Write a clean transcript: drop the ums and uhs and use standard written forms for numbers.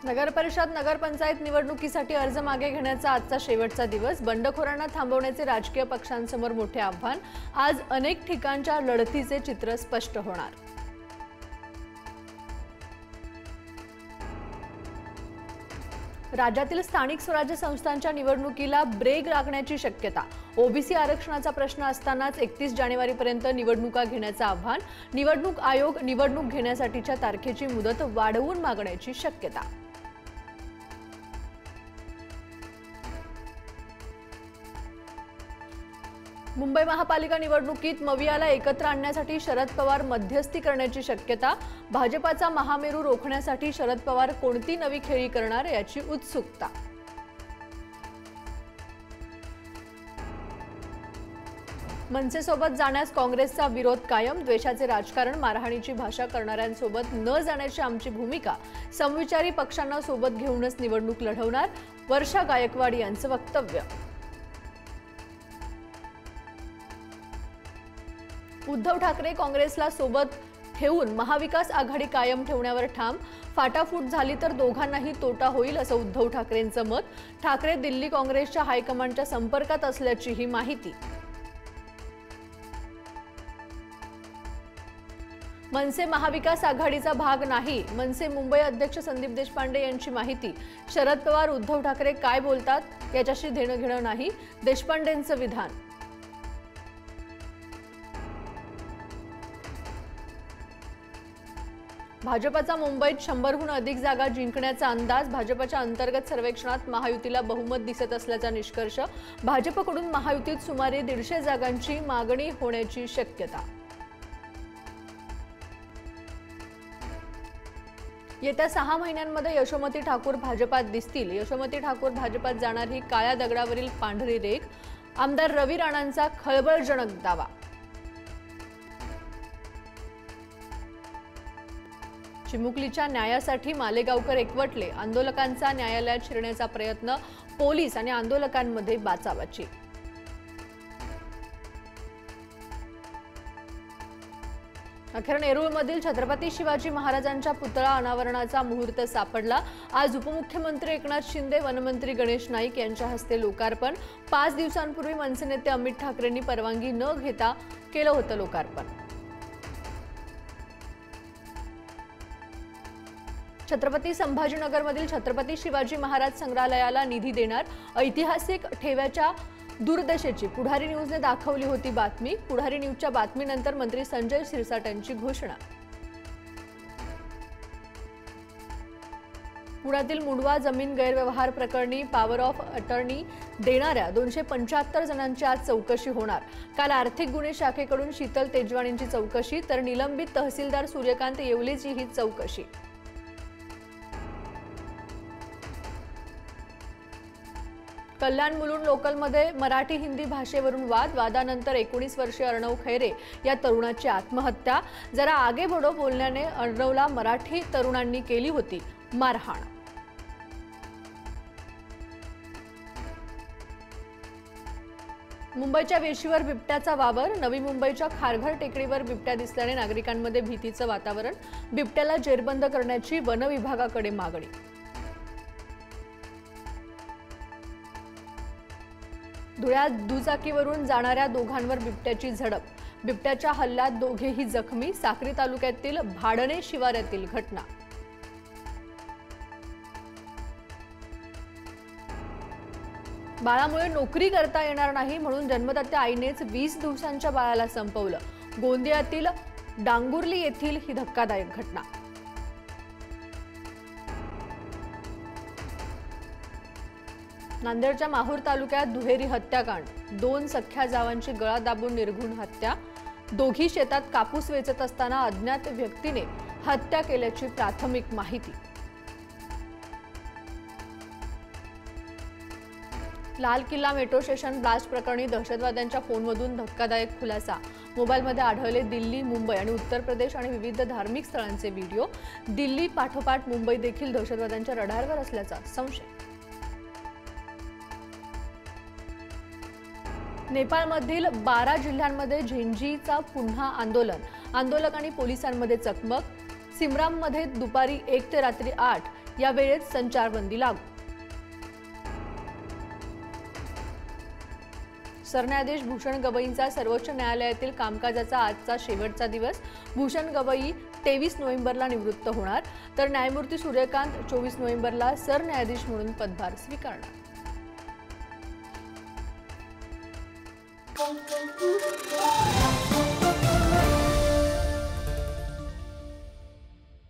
नगर परिषद नगरपंचायत निवडणुकीसाठी अर्ज मागे घेण्याचा आजचा शेवटचा दिवस। बंडखोरांना थांबवण्याचे राजकीय पक्षांसमोर मोठे आव्हान। आज अनेक ठिकाणच्या लढतीचे चित्र स्पष्ट होणार। राज्यातील स्थानिक स्वराज्य संस्थांच्या निवडणुकीला ब्रेक लागण्याची शक्यता। ओबीसी आरक्षणाचा प्रश्न असतानाच 31 जानेवारीपर्यंत निवडणुका घेण्याचं आव्हान। निवडणूक आयोग निवडणूक घेण्यासाठीच्या तारखेची मुदत वाढवून मागण्याची शक्यता। मुंबई महापालिका निवडणुकीत मवियाला एकत्र आणण्यासाठी शरद पवार मध्यस्थी करण्याची शक्यता। भाजपाचा महामेरू रोखण्यासाठी शरद पवार कोणती नवी खेळी करणार याची उत्सुकता। मनसेसोबत जाण्यास काँग्रेसचा विरोध कायम। द्वेषाचे राजकारण, मारहाणीची भाषा करणाऱ्यांसोबत न जाण्याची आमची भूमिका। समविचारी पक्षांना सोबत घेऊनच निवडणूक लढवणार, वर्षा गायकवाड यांचं वक्तव्य। उद्धव ठाकरे काँग्रेसला सोबत ठेवून महाविकास आघाडी कायम ठेवण्यावर ठाम। फाटाफूट झाली तर दोघांनाही तोटा होईल असं उद्धव ठाकरेंचं मत। ठाकरे दिल्ली काँग्रेसच्या हायकमांडच्या संपर्कात असल्याचीही माहिती। मनसे महाविकास आघाडीचा भाग नाही, मनसे मुंबई अध्यक्ष संदीप देशपांडे यांची माहिती। शरद पवार उद्धव ठाकरे काय बोलतात याच्याशी देणं घेणं नाही, देशपांडेंचं विधान। भाजपचा मुंबईत 100हून अधिक जागा जिंकण्याचा अंदाज। भाजपच्या अंतर्गत सर्वेक्षणात महायुतीला बहुमत दिसत असल्याचा निष्कर्ष। भाजपकडून महायुतीत सुमारे 150 जागांची मागणी होण्याची शक्यता। येत्या 6 महिन्यांमध्ये यशोमती ठाकूर भाजपात दिसतील। यशोमती ठाकूर भाजपात जाणार ही काळ्या दगडावरील पांढरी रेघ। आमदार रवी राणांचा खळबळजनक दावा। चिमुकलीच्या न्यायासाठी मालेगावकर एकवटले। आंदोलकांचा न्यायालयात शिरण्याचा प्रयत्न, पोलीस आणि आंदोलकांमध्ये बाचाबाची। अखेर नेरूळमधील छत्रपती शिवाजी महाराजांच्या पुतळा अनावरणाचा मुहूर्त सापडला। आज उपमुख्यमंत्री एकनाथ शिंदे, वनमंत्री गणेश नाईक यांच्या हस्ते लोकार्पण। 5 दिवसांपूर्वी मनसे नेते अमित ठाकरेंनी परवानगी न घेता केलं होतं लोकार्पण। छत्रपती संभाजीनगरमधील छत्रपती शिवाजी महाराज संग्रहालयाला निधी देणार। ऐतिहासिक ठेव्याच्या दुर्दशेची पुढारी न्यूजने दाखवली होती बातमी। पुढारी न्यूजच्या बातमीनंतर मंत्री संजय शिरसाट यांची घोषणा। पुण्यातील मुंडवा जमीन गैरव्यवहार प्रकरणी पॉवर ऑफ अटर्नी देणाऱ्या 275 जणांची आज चौकशी होणार। काल आर्थिक गुन्हे शाखेकडून शीतल तेजवाणींची चौकशी, तर निलंबित तहसीलदार सूर्यकांत येवलेची ही चौकशी। कल्याण मुलुंड लोकलमध्ये मराठी हिंदी भाषेवरून वादानंतर 19 वर्षीय अर्णव खैरे या तरुणाची आत्महत्या। जरा आगे बढो बोलण्याने अर्णवला मराठी तरुणांनी केली होती मारहाण। मुंबईच्या वेशीवर बिबट्याचा वावर। नवी मुंबईच्या खारघर टेकडीवर बिबट्या दिसल्याने नागरिकांमध्ये भीतीचं वातावरण। बिबट्याला जेरबंद करण्याची वन विभागाकडे मागणी। धुळ्यात दुचाकीवरून जाणाऱ्या दोघांवर बिबट्याची झडप। बिबट्याच्या हल्ल्यात दोघेही जखमी। साक्री तालुक्यातील भाडणे शिवारातील घटना। बाळामुळे नोकरी करता येणार नाही म्हणून जन्मदात्या आईनेच 20 दिवसांच्या बाळाला संपवलं। गोंदियातील डांगुर्ली येथील ही धक्कादायक घटना। नांदेडच्या माहूर तालुक्यात दुहेरी हत्याकांड। 2 सख्ख्या जावांची गळा दाबून निर्घृण हत्या। दोघी शेतात कापूस वेचत असताना अज्ञात व्यक्तीने हत्या केल्याची प्राथमिक माहिती। लाल किल्ला मेट्रो स्टेशन ब्लास्ट प्रकरणी दहशतवाद्यांच्या फोनमधून धक्कादायक खुलासा। मोबाईलमध्ये आढळले दिल्ली, मुंबई आणि उत्तर प्रदेश आणि विविध धार्मिक स्थळांचे व्हिडिओ। दिल्ली पाठोपाठ मुंबई देखील दहशतवाद्यांच्या रडारवर असल्याचा संशय। नेपाळमधील 12 जिल्ह्यांमध्ये झेंजीचा पुन्हा आंदोलन। आंदोलक आणि पोलिसांमध्ये चकमक। सिमराममध्ये दुपारी 1 ते रात्री 8 या वेळेत संचारबंदी लागू। सरन्यायाधीश भूषण गवईंचा सर्वोच्च न्यायालयातील कामकाजाचा आजचा शेवटचा दिवस। भूषण गवई 23 नोव्हेंबरला निवृत्त होणार, तर न्यायमूर्ती सूर्यकांत 24 नोव्हेंबरला सरन्यायाधीश म्हणून पदभार स्वीकारणार।